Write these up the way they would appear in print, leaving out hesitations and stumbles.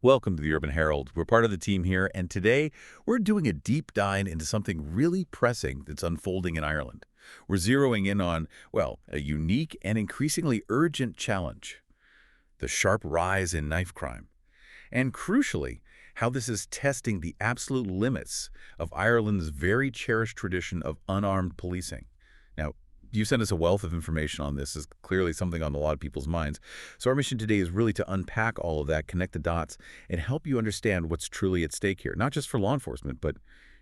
Welcome to the Urban Herald. We're part of the team here, and today we're doing a deep dive into something really pressing that's unfolding in Ireland. We're zeroing in on, well, a unique and increasingly urgent challenge, the sharp rise in knife crime. And crucially, how this is testing the absolute limits of Ireland's very cherished tradition of unarmed policing. Now, you sent us a wealth of information on this. Is clearly something on a lot of people's minds. So our mission today is really to unpack all of that, connect the dots, and help you understand what's truly at stake here, not just for law enforcement, but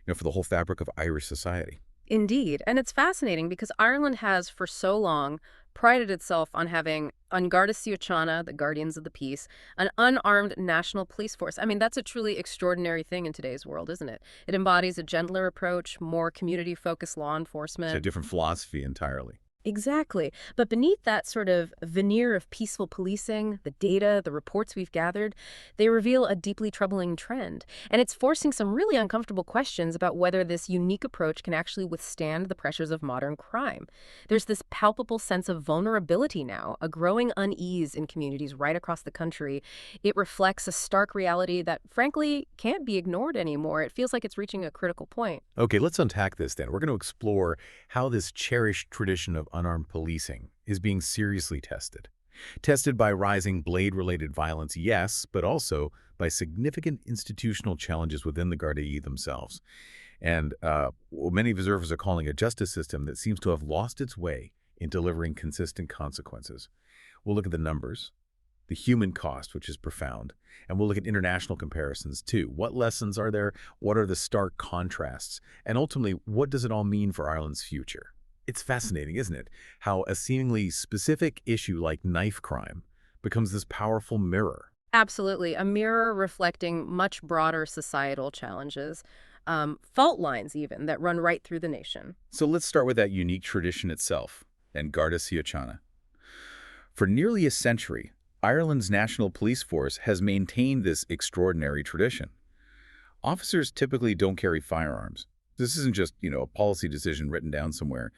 for the whole fabric of Irish society. Indeed. And it's fascinating because Ireland has, for so long, prided itself on having Garda Síochána, the guardians of the peace, an unarmed national police force. I mean, that's a truly extraordinary thing in today's world, isn't it? It embodies a gentler approach, more community-focused law enforcement. It's a different philosophy entirely. Exactly. But beneath that sort of veneer of peaceful policing, the data, the reports we've gathered, they reveal a deeply troubling trend. And it's forcing some really uncomfortable questions about whether this unique approach can actually withstand the pressures of modern crime. There's this palpable sense of vulnerability now, a growing unease in communities right across the country. It reflects a stark reality that, frankly, can't be ignored anymore. It feels like it's reaching a critical point. Okay, let's unpack this then. We're going to explore how this cherished tradition of unarmed policing is being seriously tested. Tested by rising blade-related violence, yes, but also by significant institutional challenges within the Gardaí themselves. And what many observers are calling a justice system that seems to have lost its way in delivering consistent consequences. We'll look at the numbers, the human cost, which is profound, and we'll look at international comparisons too. What lessons are there? What are the stark contrasts? And ultimately, what does it all mean for Ireland's future? It's fascinating, isn't it, how a seemingly specific issue like knife crime becomes this powerful mirror. Absolutely. A mirror reflecting much broader societal challenges, fault lines even, that run right through the nation. So let's start with that unique tradition itself, and Garda Síochána. For nearly a century, Ireland's national police force has maintained this extraordinary tradition. Officers typically don't carry firearms. This isn't just, a policy decision written down somewhere.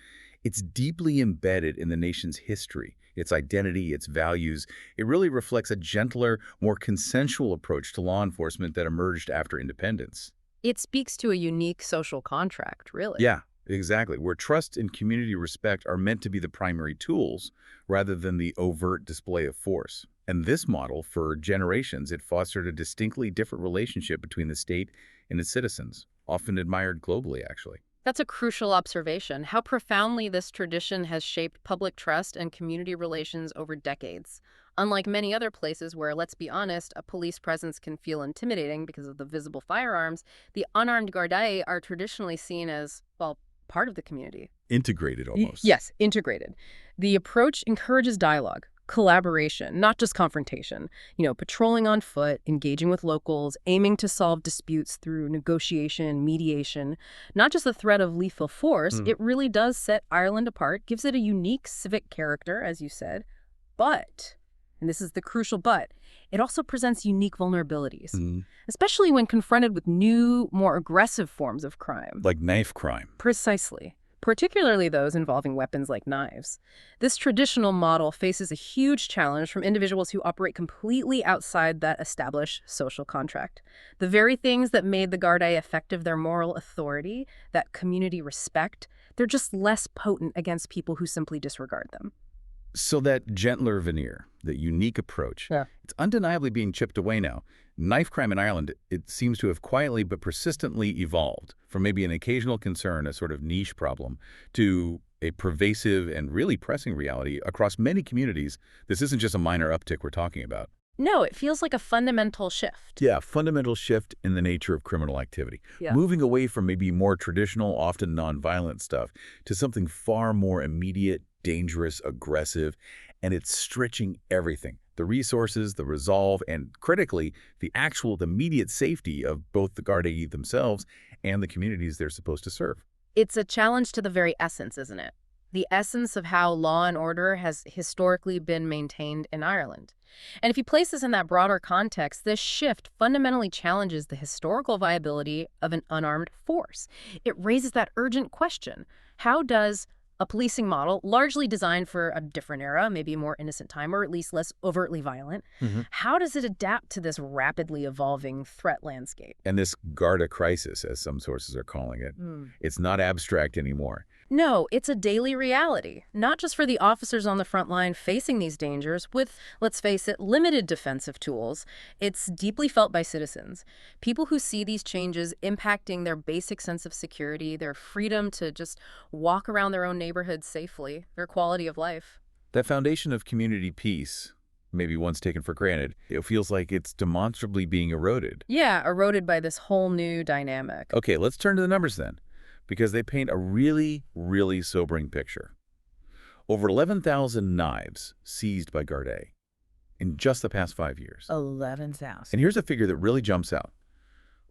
It's deeply embedded in the nation's history, its identity, its values. It really reflects a gentler, more consensual approach to law enforcement that emerged after independence. It speaks to a unique social contract, really. Yeah, exactly. Where trust and community respect are meant to be the primary tools rather than the overt display of force. And this model, for generations, it fostered a distinctly different relationship between the state and its citizens, often admired globally, actually. That's a crucial observation, how profoundly this tradition has shaped public trust and community relations over decades. Unlike many other places where, let's be honest, a police presence can feel intimidating because of the visible firearms, the unarmed Gardaí are traditionally seen as, well, part of the community. Integrated almost. Yes, integrated. The approach encourages dialogue, collaboration, not just confrontation. Patrolling on foot, engaging with locals, aiming to solve disputes through negotiation, mediation. Not just the threat of lethal force, it really does set Ireland apart, gives it a unique civic character, as you said. But, and this is the crucial but, it also presents unique vulnerabilities, especially when confronted with new, more aggressive forms of crime. Like knife crime. Precisely. Particularly those involving weapons like knives. This traditional model faces a huge challenge from individuals who operate completely outside that established social contract. The very things that made the Gardaí effective, their moral authority, that community respect, they're just less potent against people who simply disregard them. So that gentler veneer, that unique approach, it's undeniably being chipped away now. Knife crime in Ireland, it seems to have quietly but persistently evolved from maybe an occasional concern, a sort of niche problem, to a pervasive and really pressing reality across many communities. This isn't just a minor uptick we're talking about. No, it feels like a fundamental shift. Yeah, fundamental shift in the nature of criminal activity. Yeah. Moving away from maybe more traditional, often nonviolent stuff to something far more immediate, dangerous, aggressive, and it's stretching everything. The resources, the resolve, and critically, the immediate safety of both the Gardaí themselves and the communities they're supposed to serve. It's a challenge to the very essence, isn't it? The essence of how law and order has historically been maintained in Ireland. And if you place this in that broader context, this shift fundamentally challenges the historical viability of an unarmed force. It raises that urgent question: how does a policing model largely designed for a different era, maybe a more innocent time, or at least less overtly violent. How does it adapt to this rapidly evolving threat landscape? And this Garda crisis, as some sources are calling it, it's not abstract anymore. No, it's a daily reality, not just for the officers on the front line facing these dangers with, let's face it, limited defensive tools. It's deeply felt by citizens. People who see these changes impacting their basic sense of security, their freedom to just walk around their own neighborhoods safely, their quality of life. That foundation of community peace, maybe once taken for granted, it feels like it's demonstrably being eroded. Yeah, eroded by this whole new dynamic. Okay, let's turn to the numbers then, because they paint a really, really sobering picture. Over 11,000 knives seized by Gardaí in just the past 5 years. 11,000. And here's a figure that really jumps out.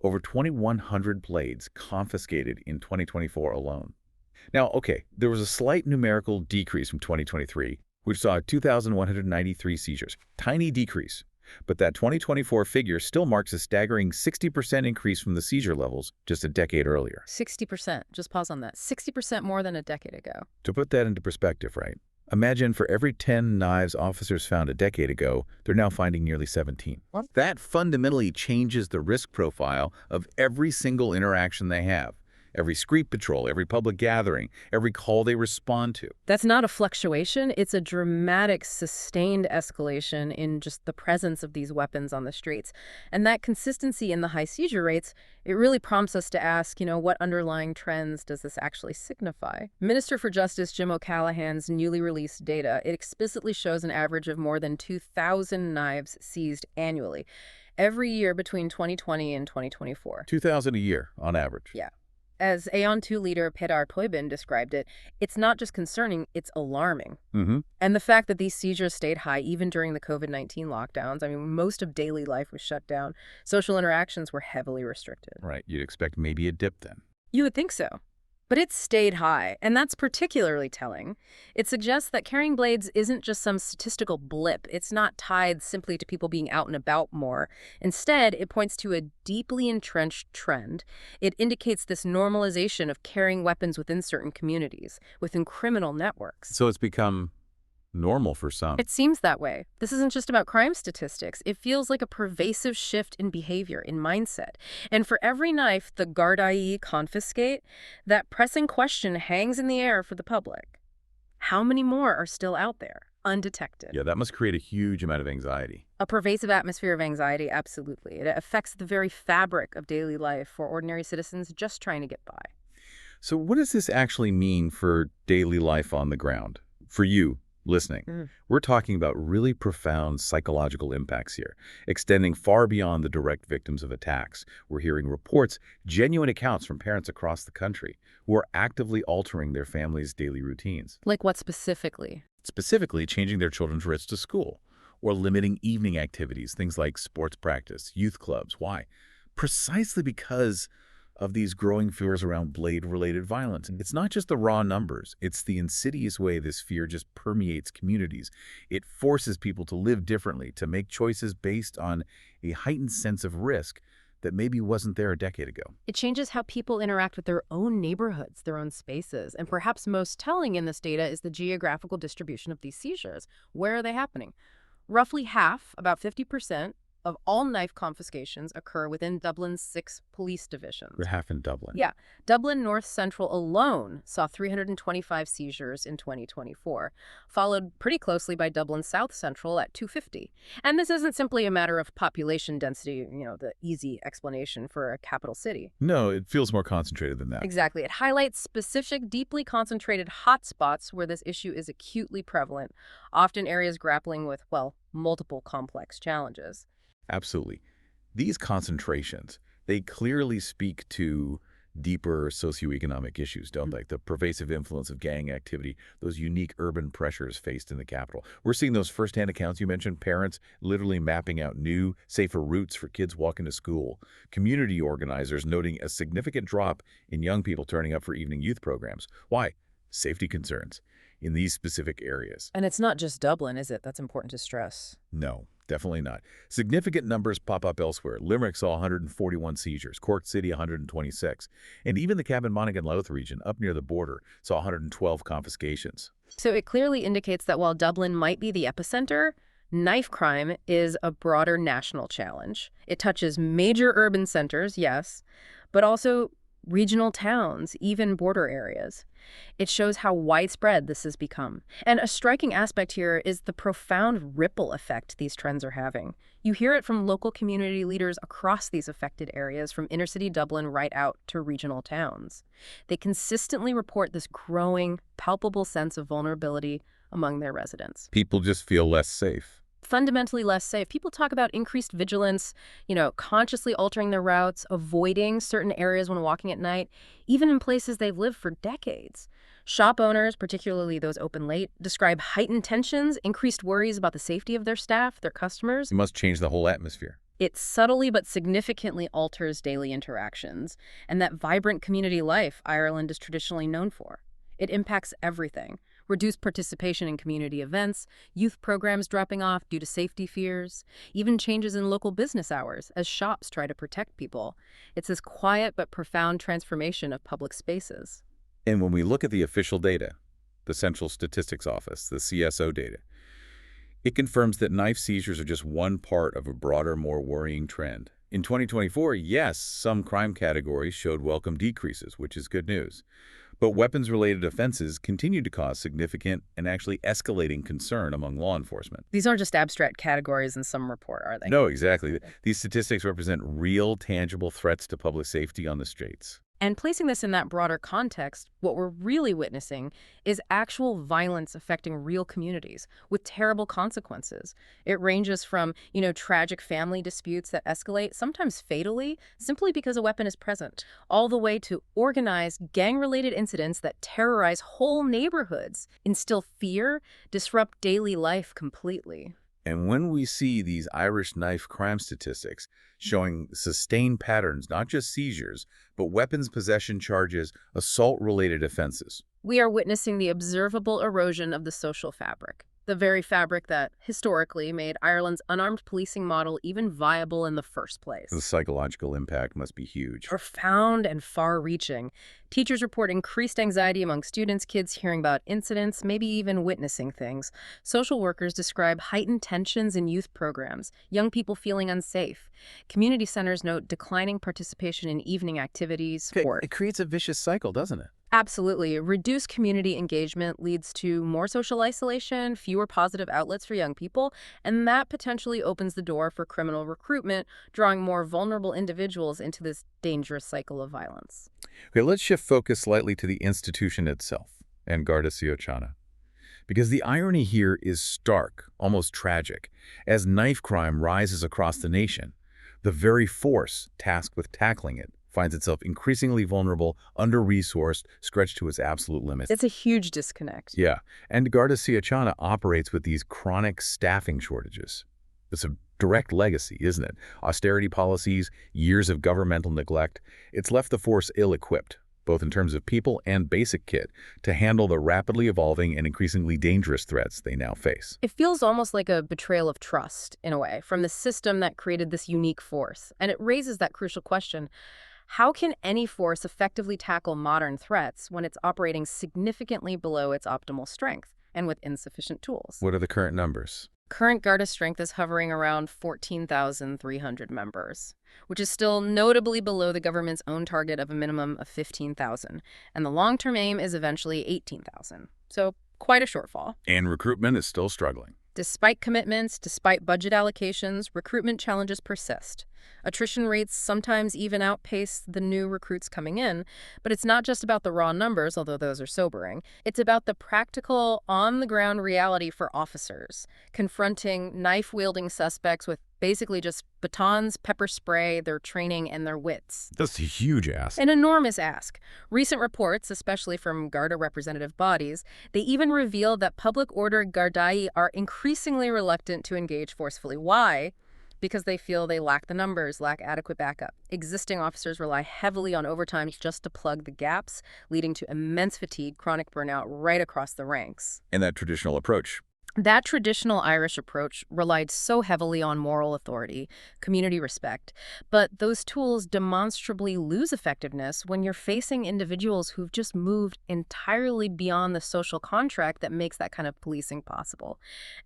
Over 2,100 blades confiscated in 2024 alone. Now, okay, there was a slight numerical decrease from 2023, which saw 2,193 seizures. Tiny decrease. But that 2024 figure still marks a staggering 60% increase from the seizure levels just a decade earlier. 60%. Just pause on that. 60% more than a decade ago. To put that into perspective, right? Imagine for every 10 knives officers found a decade ago, they're now finding nearly 17. What? That fundamentally changes the risk profile of every single interaction they have. Every street patrol, every public gathering, every call they respond to. That's not a fluctuation. It's a dramatic, sustained escalation in just the presence of these weapons on the streets. And that consistency in the high seizure rates, it really prompts us to ask, what underlying trends does this actually signify? Minister for Justice Jim O'Callaghan's newly released data, it explicitly shows an average of more than 2,000 knives seized annually, every year between 2020 and 2024. 2,000 a year, on average. Yeah. As Aeon 2 leader Pedar Toybin described it, it's not just concerning, it's alarming. And the fact that these seizures stayed high even during the COVID-19 lockdowns, most of daily life was shut down. Social interactions were heavily restricted. Right, you'd expect maybe a dip then. You would think so. But it stayed high, and that's particularly telling. It suggests that carrying blades isn't just some statistical blip. It's not tied simply to people being out and about more. Instead, it points to a deeply entrenched trend. It indicates this normalization of carrying weapons within certain communities, within criminal networks. So it's become normal for some. It seems that way. This isn't just about crime statistics. It feels like a pervasive shift in behavior, in mindset. And for every knife the Gardaí confiscate, that pressing question hangs in the air for the public. How many more are still out there, undetected? Yeah, that must create a huge amount of anxiety. A pervasive atmosphere of anxiety, absolutely. It affects the very fabric of daily life for ordinary citizens just trying to get by. So what does this actually mean for daily life on the ground? For you, listening. We're talking about really profound psychological impacts here, extending far beyond the direct victims of attacks. We're hearing reports, genuine accounts from parents across the country who are actively altering their families' daily routines. Like what specifically? Specifically, changing their children's routes to school or limiting evening activities, things like sports practice, youth clubs. Why? Precisely because of these growing fears around blade-related violence. It's not just the raw numbers. It's the insidious way this fear just permeates communities. It forces people to live differently, to make choices based on a heightened sense of risk that maybe wasn't there a decade ago. It changes how people interact with their own neighborhoods, their own spaces. And perhaps most telling in this data is the geographical distribution of these seizures. Where are they happening? Roughly half, about 50%, of all knife confiscations occur within Dublin's 6 police divisions. We're half in Dublin. Yeah. Dublin North Central alone saw 325 seizures in 2024, followed pretty closely by Dublin South Central at 250. And this isn't simply a matter of population density, the easy explanation for a capital city. No, it feels more concentrated than that. Exactly. It highlights specific, deeply concentrated hotspots where this issue is acutely prevalent, often areas grappling with, multiple complex challenges. Absolutely. These concentrations, they clearly speak to deeper socioeconomic issues, don't they? The pervasive influence of gang activity, those unique urban pressures faced in the capital. We're seeing those firsthand accounts you mentioned, parents literally mapping out new, safer routes for kids walking to school, community organizers noting a significant drop in young people turning up for evening youth programs. Why? Safety concerns in these specific areas. And it's not just Dublin, is it? That's important to stress. No. Definitely not. Significant numbers pop up elsewhere. Limerick saw 141 seizures, Cork City 126, and even the Cavan Monaghan Louth region up near the border saw 112 confiscations. So it clearly indicates that while Dublin might be the epicenter, knife crime is a broader national challenge. It touches major urban centers, yes, but also regional towns, even border areas. It shows how widespread this has become. And a striking aspect here is the profound ripple effect these trends are having. You hear it from local community leaders across these affected areas, from inner-city Dublin right out to regional towns. They consistently report this growing, palpable sense of vulnerability among their residents. People just feel less safe. Fundamentally less safe. People talk about increased vigilance, consciously altering their routes, avoiding certain areas when walking at night, even in places they've lived for decades. Shop owners, particularly those open late, describe heightened tensions, increased worries about the safety of their staff, their customers. It must change the whole atmosphere. It subtly but significantly alters daily interactions and that vibrant community life Ireland is traditionally known for. It impacts everything. Reduced participation in community events, youth programs dropping off due to safety fears, even changes in local business hours as shops try to protect people. It's this quiet but profound transformation of public spaces. And when we look at the official data, the Central Statistics Office, the CSO data, it confirms that knife seizures are just one part of a broader, more worrying trend. In 2024, yes, some crime categories showed welcome decreases, which is good news. But weapons-related offenses continue to cause significant and actually escalating concern among law enforcement. These aren't just abstract categories in some report, are they? No, exactly. These statistics represent real, tangible threats to public safety on the streets. And placing this in that broader context, what we're really witnessing is actual violence affecting real communities with terrible consequences. It ranges from, tragic family disputes that escalate, sometimes fatally, simply because a weapon is present, all the way to organized gang-related incidents that terrorize whole neighborhoods, instill fear, disrupt daily life completely. And when we see these Irish knife crime statistics showing sustained patterns, not just seizures, but weapons possession charges, assault-related offenses, we are witnessing the observable erosion of the social fabric, the very fabric that, historically, made Ireland's unarmed policing model even viable in the first place. the psychological impact must be huge. Profound and far-reaching. Teachers report increased anxiety among students, kids hearing about incidents, maybe even witnessing things. Social workers describe heightened tensions in youth programs, young people feeling unsafe. Community centers note declining participation in evening activities, sport. It creates a vicious cycle, doesn't it? Absolutely. Reduced community engagement leads to more social isolation, fewer positive outlets for young people, and that potentially opens the door for criminal recruitment, drawing more vulnerable individuals into this dangerous cycle of violence. Okay, let's shift focus slightly to the institution itself and Garda Síochána. Because the irony here is stark, almost tragic. As knife crime rises across the nation, the very force tasked with tackling it finds itself increasingly vulnerable, under-resourced, stretched to its absolute limits. It's a huge disconnect. Yeah, and Garda Síochána operates with these chronic staffing shortages. It's a direct legacy, isn't it? Austerity policies, years of governmental neglect. It's left the force ill-equipped, both in terms of people and basic kit, to handle the rapidly evolving and increasingly dangerous threats they now face. It feels almost like a betrayal of trust, in a way, from the system that created this unique force. And it raises that crucial question: how can any force effectively tackle modern threats when it's operating significantly below its optimal strength and with insufficient tools? What are the current numbers? Current Garda strength is hovering around 14,300 members, which is still notably below the government's own target of a minimum of 15,000. And the long-term aim is eventually 18,000. So quite a shortfall. And recruitment is still struggling. Despite commitments, despite budget allocations, recruitment challenges persist. Attrition rates sometimes even outpace the new recruits coming in, but it's not just about the raw numbers, although those are sobering. It's about the practical, on-the-ground reality for officers, confronting knife-wielding suspects with basically just batons, pepper spray, their training, and their wits. That's a huge ask. An enormous ask. Recent reports, especially from Garda representative bodies, they even reveal that public order Gardaí are increasingly reluctant to engage forcefully. Why? Because they feel they lack the numbers, lack adequate backup. Existing officers rely heavily on overtime just to plug the gaps, leading to immense fatigue, chronic burnout right across the ranks. And that traditional approach, That traditional Irish approach relied so heavily on moral authority, community respect, but those tools demonstrably lose effectiveness when you're facing individuals who've just moved entirely beyond the social contract that makes that kind of policing possible.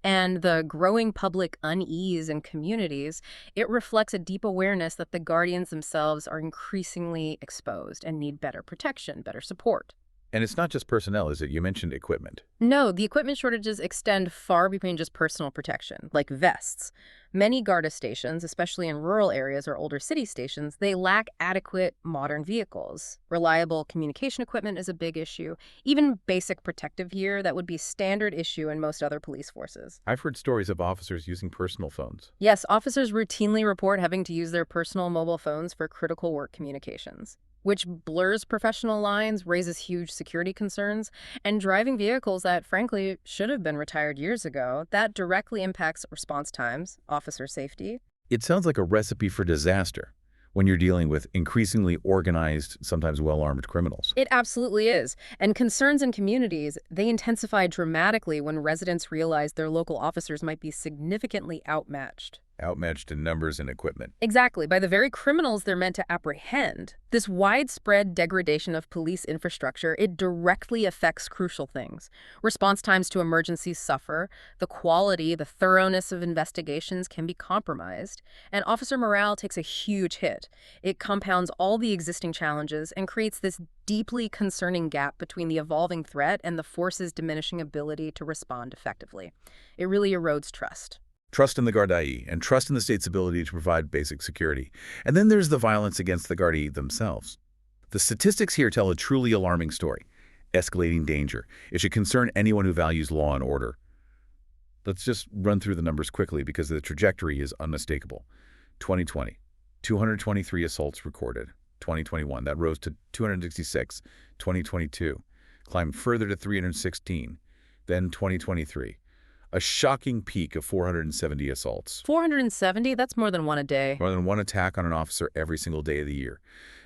And the growing public unease in communities, it reflects a deep awareness that the guardians themselves are increasingly exposed and need better protection, better support. And it's not just personnel, is it? You mentioned equipment. No, the equipment shortages extend far beyond just personal protection, like vests. Many Garda stations, especially in rural areas or older city stations, they lack adequate modern vehicles. Reliable communication equipment is a big issue. Even basic protective gear that would be standard issue in most other police forces. I've heard stories of officers using personal phones. Yes, officers routinely report having to use their personal mobile phones for critical work communications, which blurs professional lines, raises huge security concerns, and driving vehicles that, frankly, should have been retired years ago, that directly impacts response times, officer safety. It sounds like a recipe for disaster when you're dealing with increasingly organized, sometimes well-armed criminals. It absolutely is. And concerns in communities, they intensify dramatically when residents realize their local officers might be significantly outmatched. Outmatched in numbers and equipment. Exactly, by the very criminals they're meant to apprehend. This widespread degradation of police infrastructure, it directly affects crucial things. Response times to emergencies suffer, the quality, the thoroughness of investigations can be compromised, and officer morale takes a huge hit. It compounds all the existing challenges and creates this deeply concerning gap between the evolving threat and the force's diminishing ability to respond effectively. It really erodes trust. Trust in the Gardaí and trust in the state's ability to provide basic security. And then there's the violence against the Gardaí themselves. The statistics here tell a truly alarming story. Escalating danger. It should concern anyone who values law and order. Let's just run through the numbers quickly because the trajectory is unmistakable. 2020, 223 assaults recorded. 2021, that rose to 266. 2022, climbed further to 316. Then 2023. A shocking peak of 470 assaults. 470? That's more than one a day. More than one attack on an officer every single day of the year.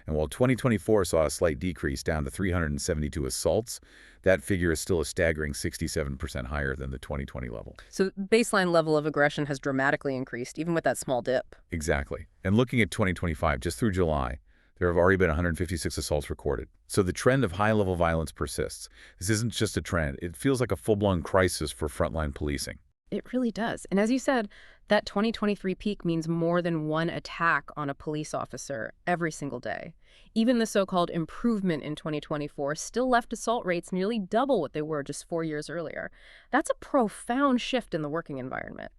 And while 2024 saw a slight decrease down to 372 assaults, that figure is still a staggering 67% higher than the 2020 level. So baseline level of aggression has dramatically increased, even with that small dip. Exactly. And looking at 2025, just through July, there have already been 156 assaults recorded. So the trend of high-level violence persists. This isn't just a trend. It feels like a full-blown crisis for frontline policing. It really does. And as you said, that 2023 peak means more than one attack on a police officer every single day. Even the so-called improvement in 2024 still left assault rates nearly double what they were just 4 years earlier. That's a profound shift in the working environment.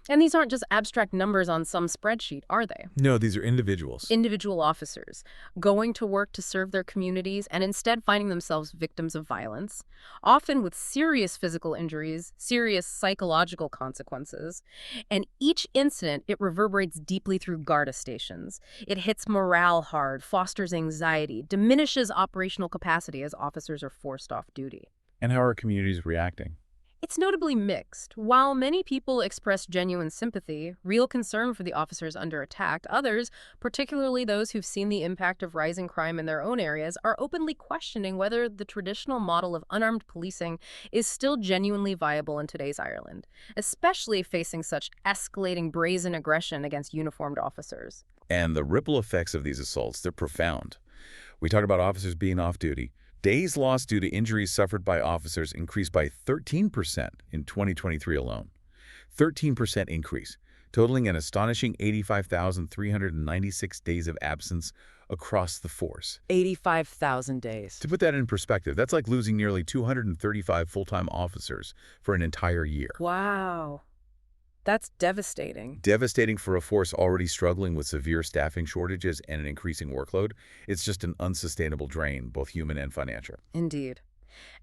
And these aren't just abstract numbers on some spreadsheet, are they? No, these are individuals. Individual officers going to work to serve their communities and instead finding themselves victims of violence, often with serious physical injuries, serious psychological consequences. And each incident, it reverberates deeply through Garda stations. It hits morale hard, fosters anxiety, diminishes operational capacity as officers are forced off duty. And how are communities reacting? It's notably mixed. While many people express genuine sympathy, real concern for the officers under attack, others, particularly those who've seen the impact of rising crime in their own areas, are openly questioning whether the traditional model of unarmed policing is still genuinely viable in today's Ireland, especially facing such escalating brazen aggression against uniformed officers. And the ripple effects of these assaults, they're profound. We talked about officers being off duty. Days lost due to injuries suffered by officers increased by 13% in 2023 alone. 13% increase, totaling an astonishing 85,396 days of absence across the force. 85,000 days. To put that in perspective, that's like losing nearly 235 full-time officers for an entire year. Wow. That's devastating. Devastating for a force already struggling with severe staffing shortages and an increasing workload. It's just an unsustainable drain, both human and financial. Indeed.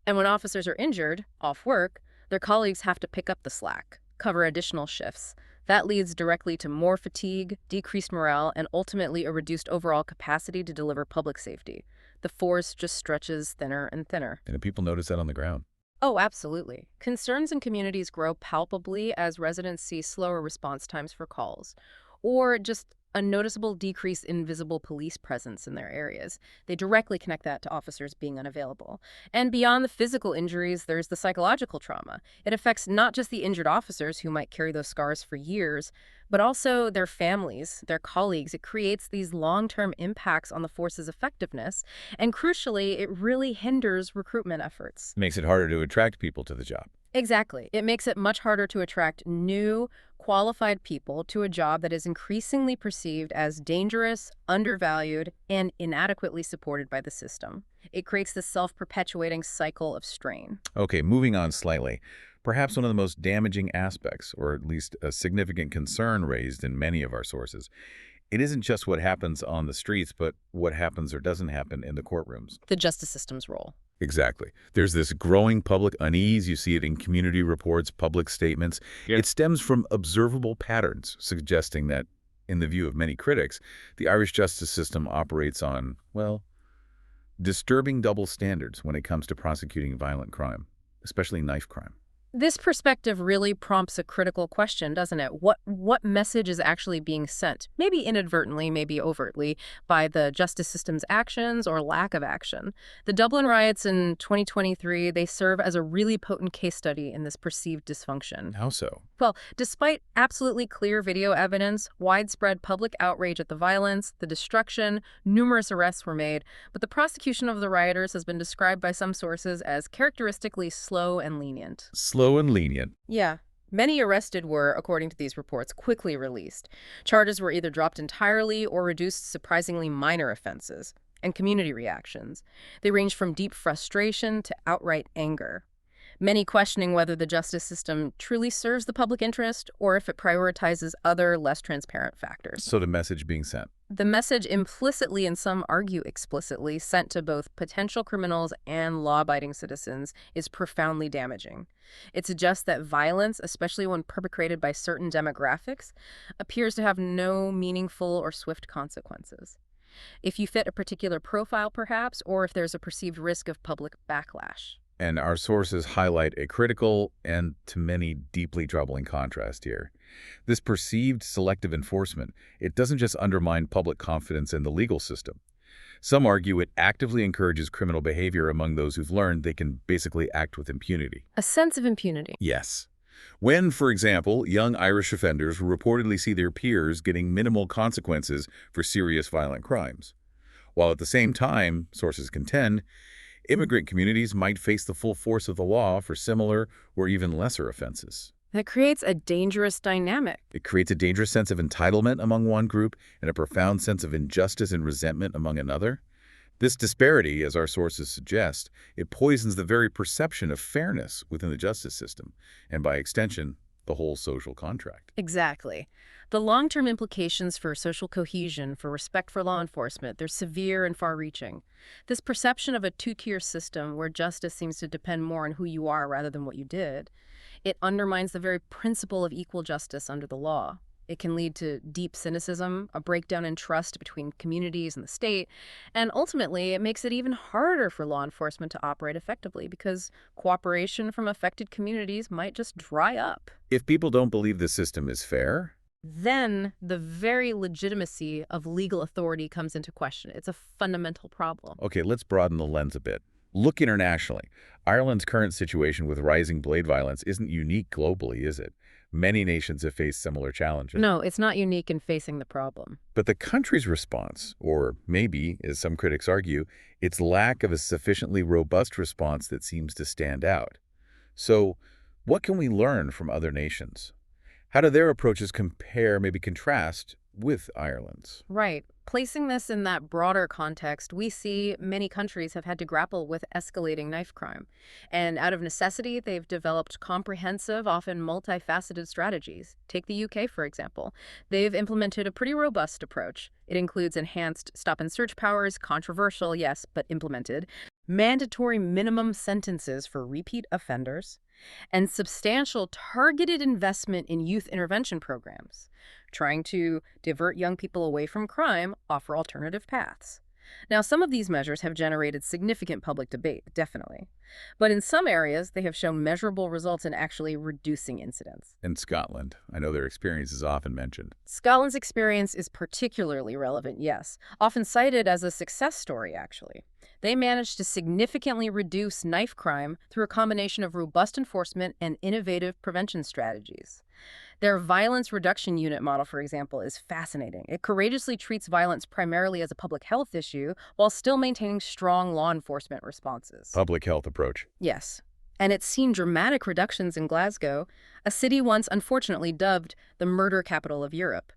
And when officers are injured, off work, their colleagues have to pick up the slack, cover additional shifts. That leads directly to more fatigue, decreased morale, and ultimately a reduced overall capacity to deliver public safety. The force just stretches thinner and thinner. And people notice that on the ground. Oh, absolutely. Concerns in communities grow palpably as residents see slower response times for calls, or just a noticeable decrease in visible police presence in their areas. They directly connect that to officers being unavailable. And beyond the physical injuries, there's the psychological trauma. It affects not just the injured officers who might carry those scars for years, but also their families, their colleagues. It creates these long-term impacts on the force's effectiveness, and crucially, it really hinders recruitment efforts. Makes it harder to attract people to the job. Exactly. It makes it much harder to attract new, qualified people to a job that is increasingly perceived as dangerous, undervalued, and inadequately supported by the system. It creates this self-perpetuating cycle of strain. Okay, moving on slightly. Perhaps one of the most damaging aspects, or at least a significant concern raised in many of our sources, it isn't just what happens on the streets, but what happens or doesn't happen in the courtrooms. The justice system's role. Exactly. There's this growing public unease. You see it in community reports, public statements. Yeah. It stems from observable patterns, suggesting that, in the view of many critics, the Irish justice system operates on, well, disturbing double standards when it comes to prosecuting violent crime, especially knife crime. This perspective really prompts a critical question, doesn't it? What message is actually being sent, maybe inadvertently, maybe overtly, by the justice system's actions or lack of action? The Dublin riots in 2023, they serve as a really potent case study in this perceived dysfunction. How so? Well, despite absolutely clear video evidence, widespread public outrage at the violence, the destruction, numerous arrests were made, but the prosecution of the rioters has been described by some sources as characteristically slow and lenient. Slow and lenient. Yeah. Many arrested were, according to these reports, quickly released. Charges were either dropped entirely or reduced to surprisingly minor offenses. And community reactions. They ranged from deep frustration to outright anger. Many questioning whether the justice system truly serves the public interest or if it prioritizes other, less transparent factors. So the message being sent. The message implicitly, and some argue explicitly, sent to both potential criminals and law-abiding citizens is profoundly damaging. It suggests that violence, especially when perpetrated by certain demographics, appears to have no meaningful or swift consequences. If you fit a particular profile, perhaps, or if there's a perceived risk of public backlash. And our sources highlight a critical and, to many, deeply troubling contrast here. This perceived selective enforcement, it doesn't just undermine public confidence in the legal system. Some argue it actively encourages criminal behavior among those who've learned they can basically act with impunity. A sense of impunity. Yes. When, for example, young Irish offenders reportedly see their peers getting minimal consequences for serious violent crimes. While at the same time, sources contend, immigrant communities might face the full force of the law for similar or even lesser offenses. That creates a dangerous dynamic. It creates a dangerous sense of entitlement among one group and a profound sense of injustice and resentment among another. This disparity, as our sources suggest, it poisons the very perception of fairness within the justice system, and by extension, the whole social contract. Exactly. The long-term implications for social cohesion, for respect for law enforcement, they're severe and far-reaching. This perception of a two-tier system where justice seems to depend more on who you are rather than what you did, it undermines the very principle of equal justice under the law. It can lead to deep cynicism, a breakdown in trust between communities and the state, and ultimately it makes it even harder for law enforcement to operate effectively because cooperation from affected communities might just dry up. If people don't believe the system is fair, Then the very legitimacy of legal authority comes into question. It's a fundamental problem. okay, let's broaden the lens a bit. Look internationally. Ireland's current situation with rising blade violence isn't unique globally, is it? Many nations have faced similar challenges. No, it's not unique in facing the problem. But the country's response, or maybe, as some critics argue, its lack of a sufficiently robust response that seems to stand out. So, what can we learn from other nations? How do their approaches compare, maybe contrast, with Ireland's? Right. Placing this in that broader context, we see many countries have had to grapple with escalating knife crime. And out of necessity, they've developed comprehensive, often multifaceted strategies. Take the UK, for example. They've implemented a pretty robust approach. It includes enhanced stop-and-search powers, controversial, yes, but implemented, mandatory minimum sentences for repeat offenders, and substantial targeted investment in youth intervention programs, trying to divert young people away from crime, offer alternative paths. Now, some of these measures have generated significant public debate, definitely. But in some areas, they have shown measurable results in actually reducing incidents. In Scotland, I know their experience is often mentioned. Scotland's experience is particularly relevant, yes, often cited as a success story, actually. They managed to significantly reduce knife crime through a combination of robust enforcement and innovative prevention strategies. Their violence reduction unit model, for example, is fascinating. It courageously treats violence primarily as a public health issue while still maintaining strong law enforcement responses. Public health approach. Yes. And it's seen dramatic reductions in Glasgow, a city once unfortunately dubbed the murder capital of Europe.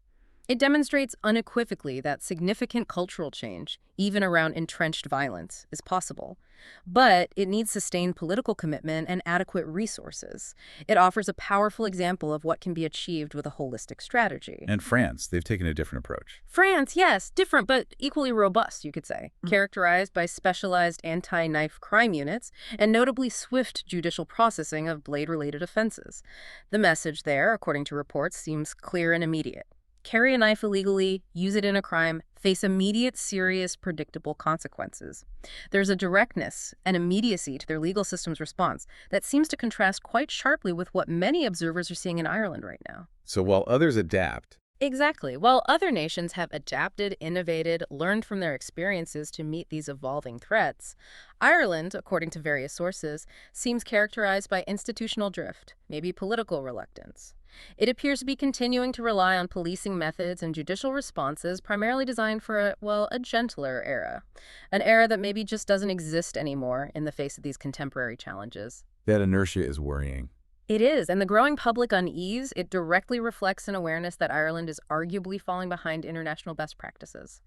It demonstrates unequivocally that significant cultural change, even around entrenched violence, is possible. But it needs sustained political commitment and adequate resources. It offers a powerful example of what can be achieved with a holistic strategy. And France, they've taken a different approach. France, yes, different but equally robust, you could say, characterized by specialized anti-knife crime units and notably swift judicial processing of blade-related offenses. The message there, according to reports, seems clear and immediate. Carry a knife illegally, use it in a crime, face immediate, serious, predictable consequences. There's a directness and immediacy to their legal system's response that seems to contrast quite sharply with what many observers are seeing in Ireland right now. So while others adapt, Exactly. While other nations have adapted, innovated, learned from their experiences to meet these evolving threats, Ireland, according to various sources, seems characterized by institutional drift, maybe political reluctance. It appears to be continuing to rely on policing methods and judicial responses primarily designed for a gentler era, an era that maybe just doesn't exist anymore in the face of these contemporary challenges. that inertia is worrying. It is, and the growing public unease, it directly reflects an awareness that Ireland is arguably falling behind international best practices,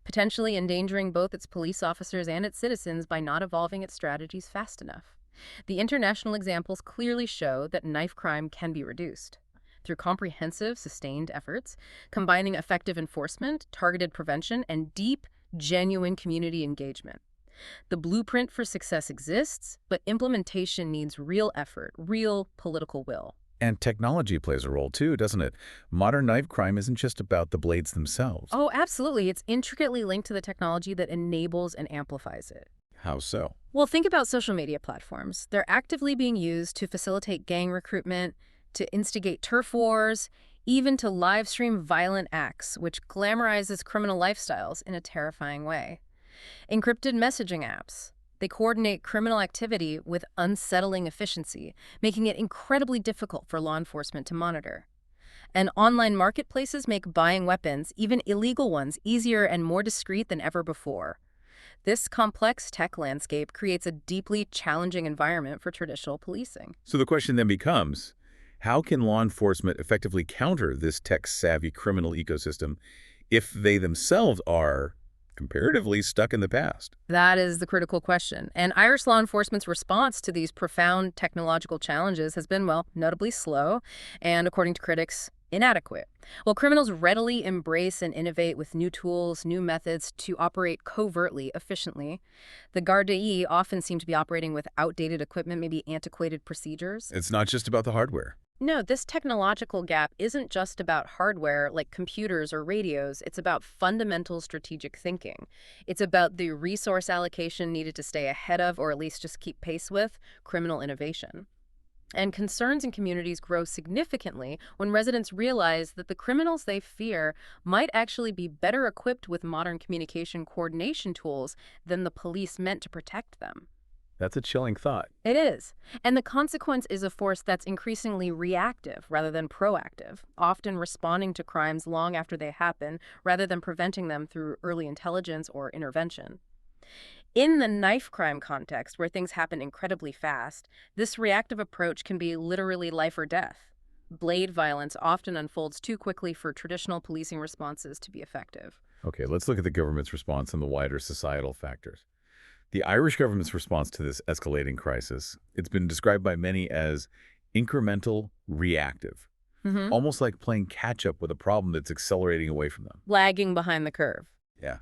potentially endangering both its police officers and its citizens by not evolving its strategies fast enough. The international examples clearly show that knife crime can be reduced through comprehensive, sustained efforts, combining effective enforcement, targeted prevention, and deep, genuine community engagement. The blueprint for success exists, but implementation needs real effort, real political will. And technology plays a role too, doesn't it? Modern knife crime isn't just about the blades themselves. Oh, absolutely. It's intricately linked to the technology that enables and amplifies it. How so? Well, think about social media platforms. They're actively being used to facilitate gang recruitment, to instigate turf wars, even to live stream violent acts, which glamorizes criminal lifestyles in a terrifying way. Encrypted messaging apps. They coordinate criminal activity with unsettling efficiency, making it incredibly difficult for law enforcement to monitor. And online marketplaces make buying weapons, even illegal ones, easier and more discreet than ever before. This complex tech landscape creates a deeply challenging environment for traditional policing. So the question then becomes, how can law enforcement effectively counter this tech-savvy criminal ecosystem if they themselves are comparatively stuck in the past? That is the critical question. And Irish law enforcement's response to these profound technological challenges has been, notably slow and, according to critics, inadequate. While criminals readily embrace and innovate with new tools, new methods to operate covertly, efficiently, the Gardaí often seem to be operating with outdated equipment, maybe antiquated procedures. It's not just about the hardware. No, this technological gap isn't just about hardware like computers or radios. It's about fundamental strategic thinking. It's about the resource allocation needed to stay ahead of, or at least just keep pace with, criminal innovation. And concerns in communities grow significantly when residents realize that the criminals they fear might actually be better equipped with modern communication coordination tools than the police meant to protect them. That's a chilling thought. It is. And the consequence is a force that's increasingly reactive rather than proactive, often responding to crimes long after they happen rather than preventing them through early intelligence or intervention. In the knife crime context, where things happen incredibly fast, this reactive approach can be literally life or death. Blade violence often unfolds too quickly for traditional policing responses to be effective. Okay, let's look at the government's response and the wider societal factors. The Irish government's response to this escalating crisis, it's been described by many as incremental reactive, almost like playing catch-up with a problem that's accelerating away from them. Lagging behind the curve. Yeah.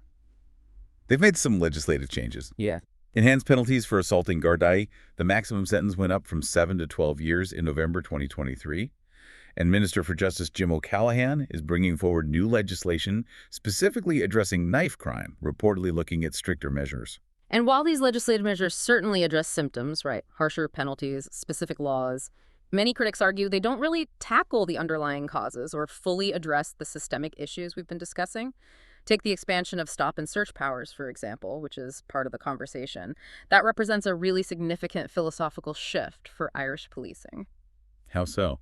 They've made some legislative changes. Yeah. Enhanced penalties for assaulting Gardaí. The maximum sentence went up from 7 to 12 years in November 2023. And Minister for Justice Jim O'Callaghan is bringing forward new legislation specifically addressing knife crime, reportedly looking at stricter measures. And while these legislative measures certainly address symptoms, right, harsher penalties, specific laws, many critics argue they don't really tackle the underlying causes or fully address the systemic issues we've been discussing. Take the expansion of stop and search powers, for example, which is part of the conversation. That represents a really significant philosophical shift for Irish policing. How so?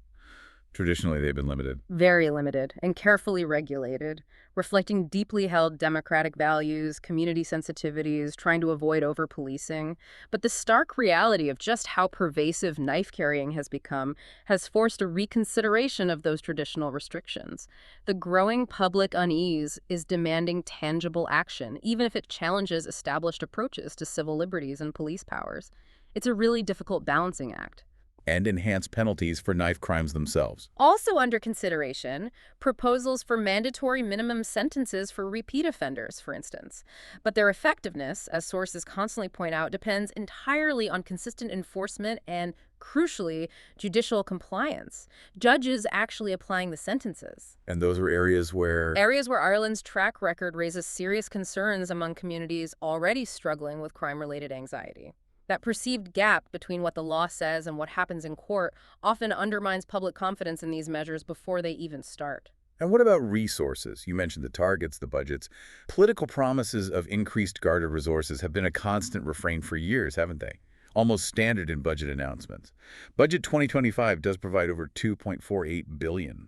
Traditionally, they've been limited. Very limited and carefully regulated, reflecting deeply held democratic values, community sensitivities, trying to avoid over-policing. But the stark reality of just how pervasive knife carrying has become has forced a reconsideration of those traditional restrictions. The growing public unease is demanding tangible action, even if it challenges established approaches to civil liberties and police powers. It's a really difficult balancing act. And enhanced penalties for knife crimes themselves. Also under consideration, proposals for mandatory minimum sentences for repeat offenders, for instance. But their effectiveness, as sources constantly point out, depends entirely on consistent enforcement and, crucially, judicial compliance. Judges actually applying the sentences. And those are areas where Ireland's track record raises serious concerns among communities already struggling with crime-related anxiety. That perceived gap between what the law says and what happens in court often undermines public confidence in these measures before they even start. And what about resources? You mentioned the targets, the budgets. Political promises of increased Garda resources have been a constant refrain for years, haven't they? Almost standard in budget announcements. Budget 2025 does provide over $2.48 billion,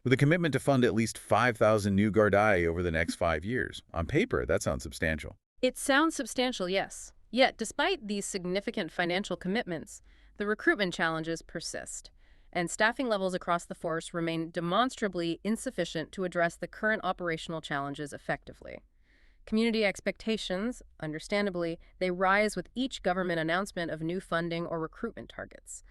with a commitment to fund at least 5,000 new Gardaí over the next 5 years. On paper, that sounds substantial. It sounds substantial, yes. Yet, despite these significant financial commitments, the recruitment challenges persist, and staffing levels across the force remain demonstrably insufficient to address the current operational challenges effectively. Community expectations, understandably, they rise with each government announcement of new funding or recruitment targets.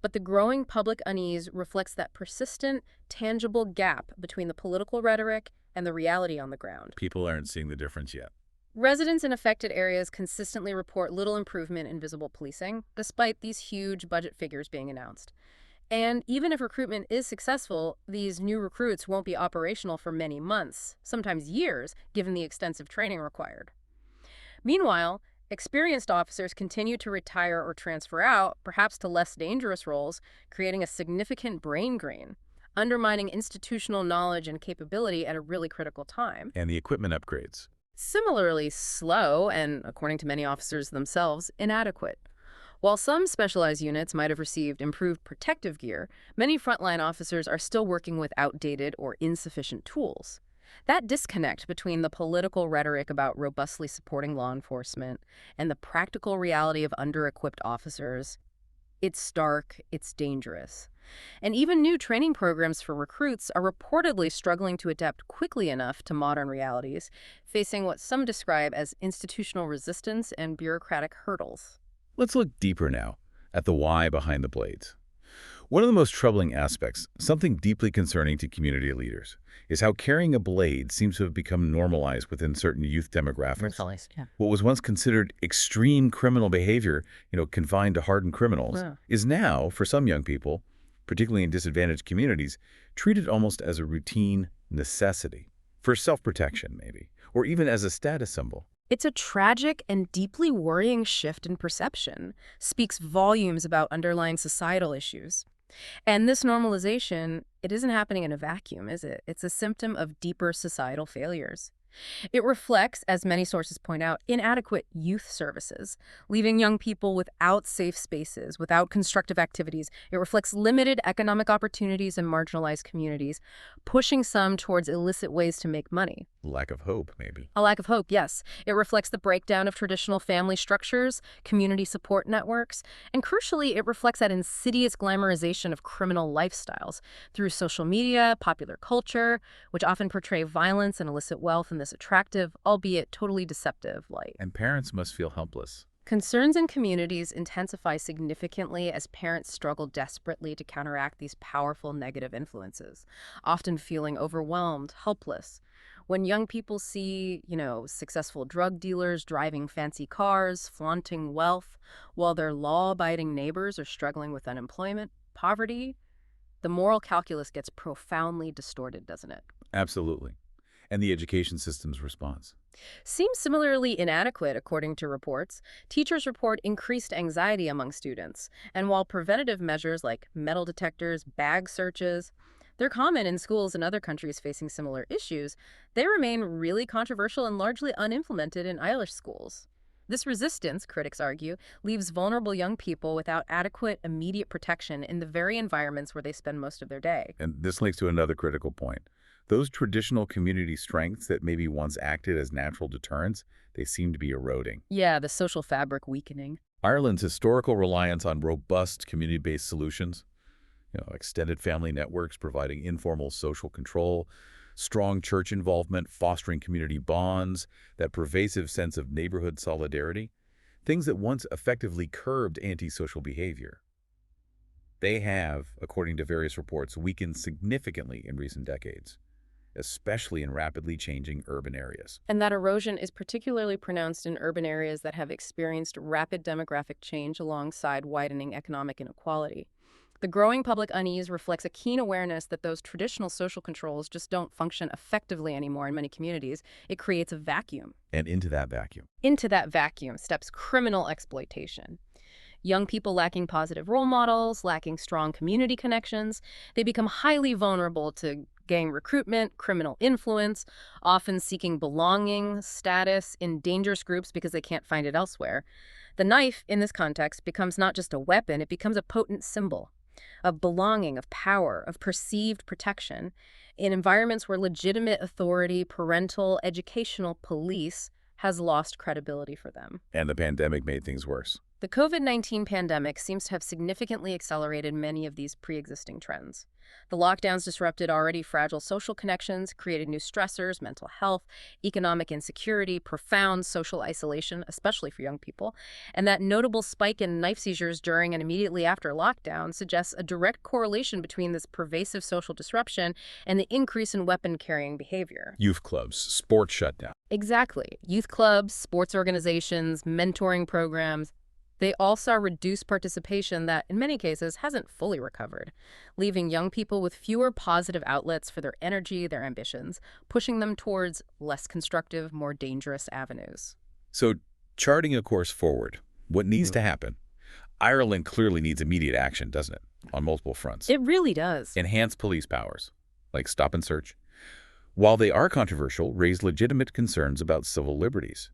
But the growing public unease reflects that persistent, tangible gap between the political rhetoric and the reality on the ground. People aren't seeing the difference yet. Residents in affected areas consistently report little improvement in visible policing, despite these huge budget figures being announced. And even if recruitment is successful, these new recruits won't be operational for many months, sometimes years, given the extensive training required. Meanwhile, experienced officers continue to retire or transfer out, perhaps to less dangerous roles, creating a significant brain drain, undermining institutional knowledge and capability at a really critical time. And the equipment upgrades. Similarly slow and, according to many officers themselves, inadequate. While some specialized units might have received improved protective gear, many frontline officers are still working with outdated or insufficient tools. That disconnect between the political rhetoric about robustly supporting law enforcement and the practical reality of under-equipped officers, it's stark, it's dangerous. And even new training programs for recruits are reportedly struggling to adapt quickly enough to modern realities, facing what some describe as institutional resistance and bureaucratic hurdles. Let's look deeper now at the why behind the blades. One of the most troubling aspects, something deeply concerning to community leaders, is how carrying a blade seems to have become normalized within certain youth demographics. Yeah. What was once considered extreme criminal behavior, confined to hardened criminals, Yeah. is now, for some young people, particularly in disadvantaged communities, treated almost as a routine necessity, for self-protection maybe, or even as a status symbol. It's a tragic and deeply worrying shift in perception, speaks volumes about underlying societal issues. And this normalization, it isn't happening in a vacuum, is it? It's a symptom of deeper societal failures. It reflects, as many sources point out, inadequate youth services, leaving young people without safe spaces, without constructive activities. It reflects limited economic opportunities in marginalized communities, pushing some towards illicit ways to make money. Lack of hope, maybe. A lack of hope, yes. It reflects the breakdown of traditional family structures, community support networks, and crucially, it reflects that insidious glamorization of criminal lifestyles through social media, popular culture, which often portray violence and illicit wealth in this attractive, albeit totally deceptive light. And parents must feel helpless. Concerns in communities intensify significantly as parents struggle desperately to counteract these powerful negative influences, often feeling overwhelmed, helpless. When young people see, successful drug dealers driving fancy cars, flaunting wealth, while their law-abiding neighbors are struggling with unemployment, poverty, The moral calculus gets profoundly distorted, doesn't it? Absolutely. And the education system's response. Seems similarly inadequate, according to reports. Teachers report increased anxiety among students. And while preventative measures like metal detectors, bag searches, they're common in schools in other countries facing similar issues, they remain really controversial and largely unimplemented in Irish schools. This resistance, critics argue, leaves vulnerable young people without adequate, immediate protection in the very environments where they spend most of their day. And this links to another critical point. Those traditional community strengths that maybe once acted as natural deterrents, they seem to be eroding. Yeah, the social fabric weakening. Ireland's historical reliance on robust community-based solutions, extended family networks providing informal social control, strong church involvement, fostering community bonds, that pervasive sense of neighborhood solidarity, things that once effectively curbed antisocial behavior. They have, according to various reports, weakened significantly in recent decades, especially in rapidly changing urban areas. And that erosion is particularly pronounced in urban areas that have experienced rapid demographic change alongside widening economic inequality. The growing public unease reflects a keen awareness that those traditional social controls just don't function effectively anymore in many communities. It creates a vacuum. And into that vacuum Steps criminal exploitation. Young people lacking positive role models, lacking strong community connections, they become highly vulnerable to gang recruitment, criminal influence, often seeking belonging, status in dangerous groups because they can't find it elsewhere. The knife, in this context, becomes not just a weapon, it becomes a potent symbol of belonging, of power, of perceived protection in environments where legitimate authority, parental, educational police has lost credibility for them. And the pandemic made things worse. The COVID-19 pandemic seems to have significantly accelerated many of these pre-existing trends. The lockdowns disrupted already fragile social connections, created new stressors, mental health, economic insecurity, profound social isolation, especially for young people. And that notable spike in knife seizures during and immediately after lockdown suggests a direct correlation between this pervasive social disruption and the increase in weapon-carrying behavior. Youth clubs, sports shutdown. Exactly. Youth clubs, sports organizations, mentoring programs, they all saw reduced participation that, in many cases, hasn't fully recovered, leaving young people with fewer positive outlets for their energy, their ambitions, pushing them towards less constructive, more dangerous avenues. So, charting a course forward, what needs to happen? Ireland clearly needs immediate action, doesn't it? On multiple fronts. It really does. Enhance police powers, like stop and search. While they are controversial, raise legitimate concerns about civil liberties.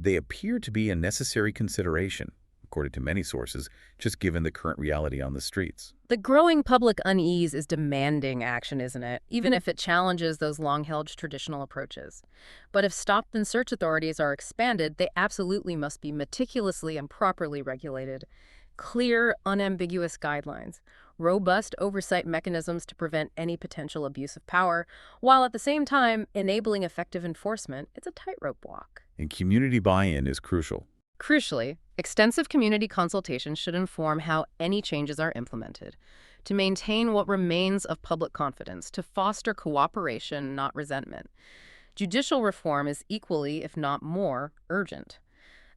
They appear to be a necessary consideration, according to many sources, just given the current reality on the streets. The growing public unease is demanding action, isn't it? Even if it challenges those long-held traditional approaches. But if stop and search authorities are expanded, they absolutely must be meticulously and properly regulated. Clear, unambiguous guidelines, robust oversight mechanisms to prevent any potential abuse of power, while at the same time enabling effective enforcement. It's a tightrope walk. And community buy-in is crucial. Crucially, extensive community consultation should inform how any changes are implemented, to maintain what remains of public confidence, to foster cooperation, not resentment. Judicial reform is equally, if not more, urgent.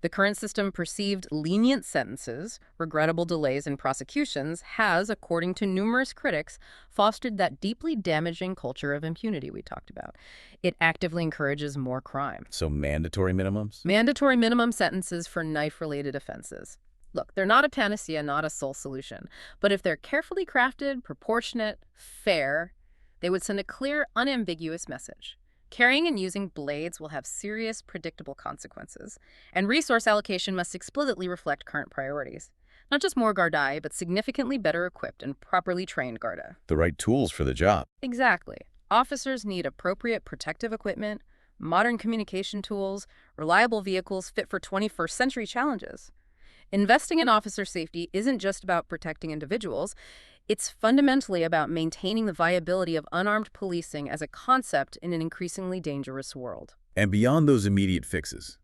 The current system perceived lenient sentences, regrettable delays in prosecutions, has, according to numerous critics, fostered that deeply damaging culture of impunity we talked about. It actively encourages more crime. So mandatory minimums? Mandatory minimum sentences for knife-related offenses. Look, they're not a panacea, not a sole solution. But if they're carefully crafted, proportionate, fair, they would send a clear, unambiguous message. Carrying and using blades will have serious, predictable consequences, and resource allocation must explicitly reflect current priorities. Not just more Gardaí, but significantly better equipped and properly trained Garda. The right tools for the job. Exactly. Officers need appropriate protective equipment, modern communication tools, reliable vehicles fit for 21st century challenges. Investing in officer safety isn't just about protecting individuals. It's fundamentally about maintaining the viability of unarmed policing as a concept in an increasingly dangerous world. And beyond those immediate fixes,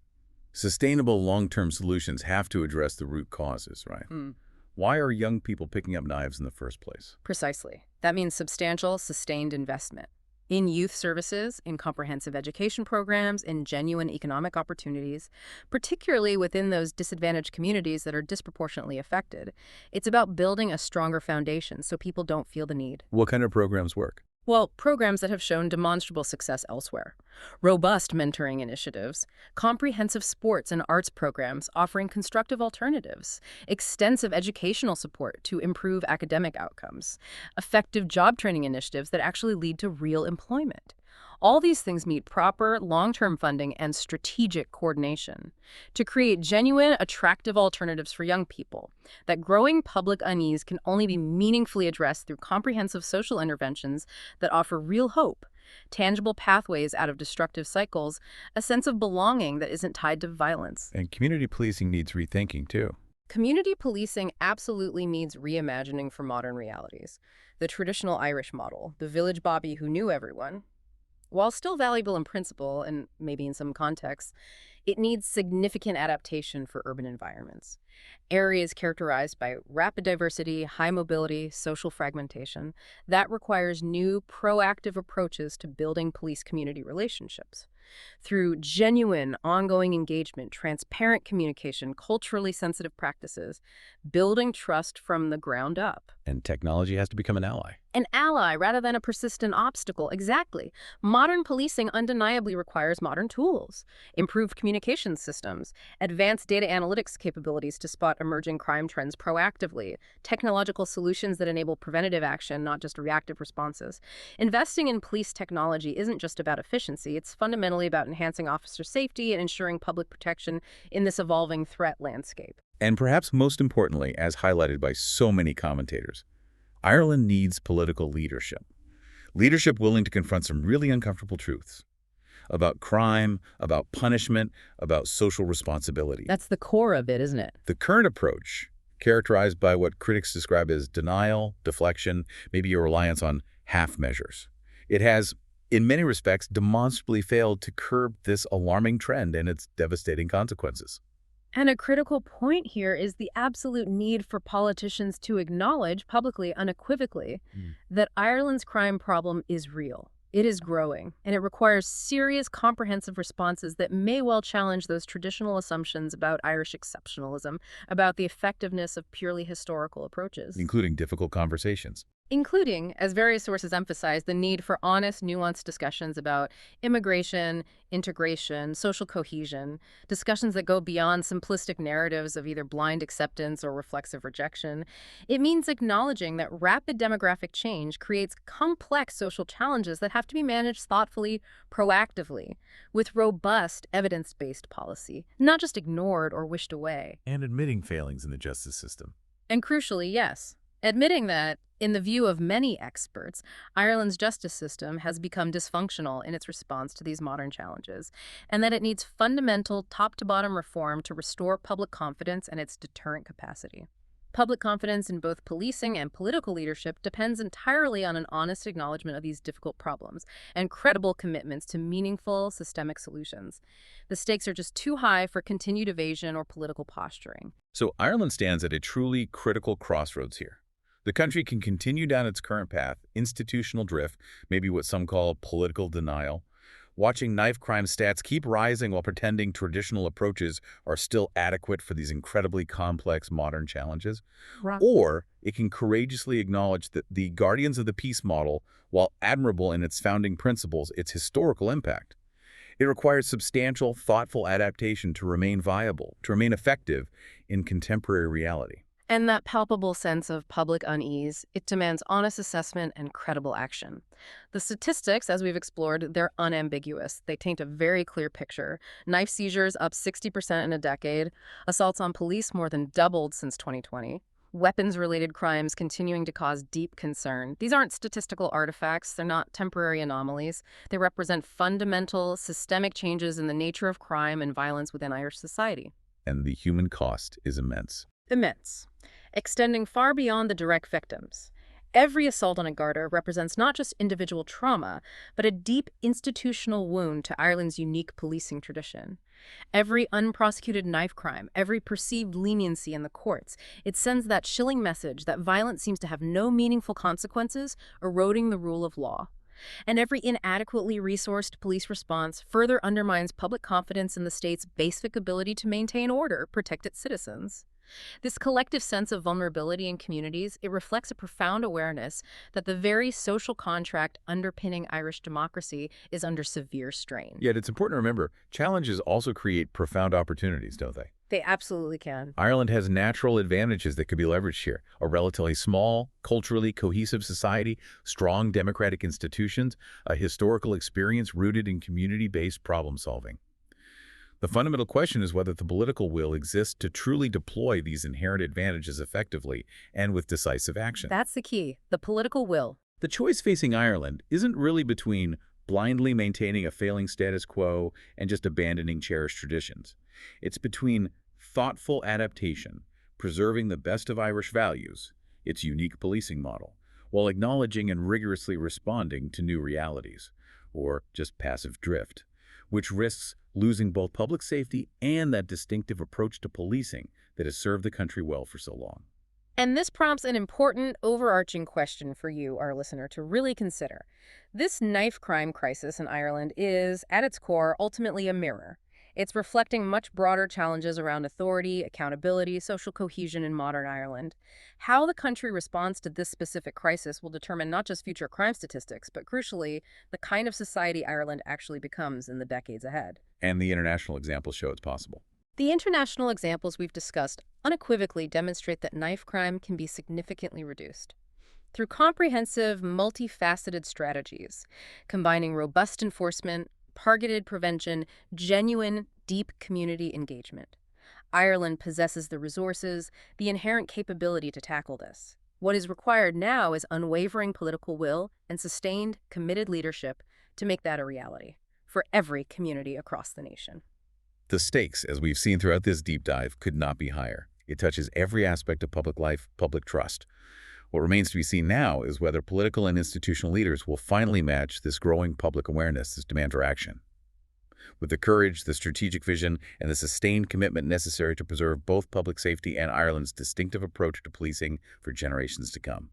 sustainable long-term solutions have to address the root causes, right? Why are young people picking up knives in the first place? Precisely. That means substantial, sustained investment. In youth services, in comprehensive education programs, in genuine economic opportunities, particularly within those disadvantaged communities that are disproportionately affected. It's about building a stronger foundation so people don't feel the need. What kind of programs work? Well, programs that have shown demonstrable success elsewhere. Robust mentoring initiatives, comprehensive sports and arts programs offering constructive alternatives, extensive educational support to improve academic outcomes, effective job training initiatives that actually lead to real employment. All these things need proper long-term funding and strategic coordination to create genuine, attractive alternatives for young people. That growing public unease can only be meaningfully addressed through comprehensive social interventions that offer real hope, tangible pathways out of destructive cycles, a sense of belonging that isn't tied to violence. And community policing needs rethinking, too. Community policing absolutely needs reimagining for modern realities. The traditional Irish model, the village bobby who knew everyone, while still valuable in principle and maybe in some contexts, it needs significant adaptation for urban environments. Areas characterized by rapid diversity, high mobility, social fragmentation, that requires new, proactive approaches to building police-community relationships. Through genuine, ongoing engagement, transparent communication, culturally sensitive practices, building trust from the ground up. And technology has to become an ally. An ally rather than a persistent obstacle. Exactly. Modern policing undeniably requires modern tools, improved communication systems, advanced data analytics capabilities to spot emerging crime trends proactively, technological solutions that enable preventative action, not just reactive responses. Investing in police technology isn't just about efficiency, it's fundamentally about enhancing officer safety and ensuring public protection in this evolving threat landscape. And perhaps most importantly, as highlighted by so many commentators, Ireland needs political leadership. Leadership willing to confront some really uncomfortable truths about crime, about punishment, about social responsibility. That's the core of it, isn't it? The current approach, characterized by what critics describe as denial, deflection, maybe a reliance on half measures. It has, in many respects, demonstrably failed to curb this alarming trend and its devastating consequences. And a critical point here is the absolute need for politicians to acknowledge publicly, unequivocally, that Ireland's crime problem is real. It is growing, and it requires serious, comprehensive responses that may well challenge those traditional assumptions about Irish exceptionalism, about the effectiveness of purely historical approaches. Including difficult conversations. Including, as various sources emphasize, the need for honest, nuanced discussions about immigration, integration, social cohesion, discussions that go beyond simplistic narratives of either blind acceptance or reflexive rejection. It means acknowledging that rapid demographic change creates complex social challenges that have to be managed thoughtfully, proactively, with robust, evidence-based policy, not just ignored or wished away. And admitting failings in the justice system. And crucially, yes, admitting that, in the view of many experts, Ireland's justice system has become dysfunctional in its response to these modern challenges, and that it needs fundamental top-to-bottom reform to restore public confidence and its deterrent capacity. Public confidence in both policing and political leadership depends entirely on an honest acknowledgement of these difficult problems and credible commitments to meaningful, systemic solutions. The stakes are just too high for continued evasion or political posturing. So Ireland stands at a truly critical crossroads here. The country can continue down its current path, institutional drift, maybe what some call political denial, watching knife crime stats keep rising while pretending traditional approaches are still adequate for these incredibly complex modern challenges. Right. Or it can courageously acknowledge that the guardians of the peace model, while admirable in its founding principles, its historical impact. It requires substantial, thoughtful adaptation to remain viable, to remain effective in contemporary reality. And that palpable sense of public unease, it demands honest assessment and credible action. The statistics, as we've explored, they're unambiguous. They paint a very clear picture. Knife seizures up 60% in a decade. Assaults on police more than doubled since 2020. Weapons-related crimes continuing to cause deep concern. These aren't statistical artifacts. They're not temporary anomalies. They represent fundamental, systemic changes in the nature of crime and violence within Irish society. And the human cost is immense. Immense, extending far beyond the direct victims. Every assault on a Garda represents not just individual trauma, but a deep institutional wound to Ireland's unique policing tradition. Every unprosecuted knife crime, every perceived leniency in the courts, it sends that chilling message that violence seems to have no meaningful consequences, eroding the rule of law. And every inadequately resourced police response further undermines public confidence in the state's basic ability to maintain order, protect its citizens. This collective sense of vulnerability in communities, it reflects a profound awareness that the very social contract underpinning Irish democracy is under severe strain. Yet it's important to remember, challenges also create profound opportunities, don't they? They absolutely can. Ireland has natural advantages that could be leveraged here. A relatively small, culturally cohesive society, strong democratic institutions, a historical experience rooted in community-based problem solving. The fundamental question is whether the political will exists to truly deploy these inherent advantages effectively and with decisive action. That's the key, the political will. The choice facing Ireland isn't really between blindly maintaining a failing status quo and just abandoning cherished traditions. It's between thoughtful adaptation, preserving the best of Irish values, its unique policing model, while acknowledging and rigorously responding to new realities, or just passive drift, which risks losing both public safety and that distinctive approach to policing that has served the country well for so long. And this prompts an important, overarching question for you, our listener, to really consider. This knife crime crisis in Ireland is, at its core, ultimately a mirror. It's reflecting much broader challenges around authority, accountability, social cohesion in modern Ireland. How the country responds to this specific crisis will determine not just future crime statistics, but crucially, the kind of society Ireland actually becomes in the decades ahead. And the international examples show it's possible. The international examples we've discussed unequivocally demonstrate that knife crime can be significantly reduced. Through comprehensive, multifaceted strategies, combining robust enforcement, targeted prevention, genuine, deep community engagement. Ireland possesses the resources, the inherent capability to tackle this. What is required now is unwavering political will and sustained, committed leadership to make that a reality for every community across the nation. The stakes, as we've seen throughout this deep dive, could not be higher. It touches every aspect of public life, public trust. What remains to be seen now is whether political and institutional leaders will finally match this growing public awareness, this demand for action. With the courage, the strategic vision, and the sustained commitment necessary to preserve both public safety and Ireland's distinctive approach to policing for generations to come.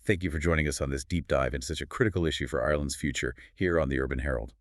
Thank you for joining us on this deep dive into such a critical issue for Ireland's future here on the Urban Herald.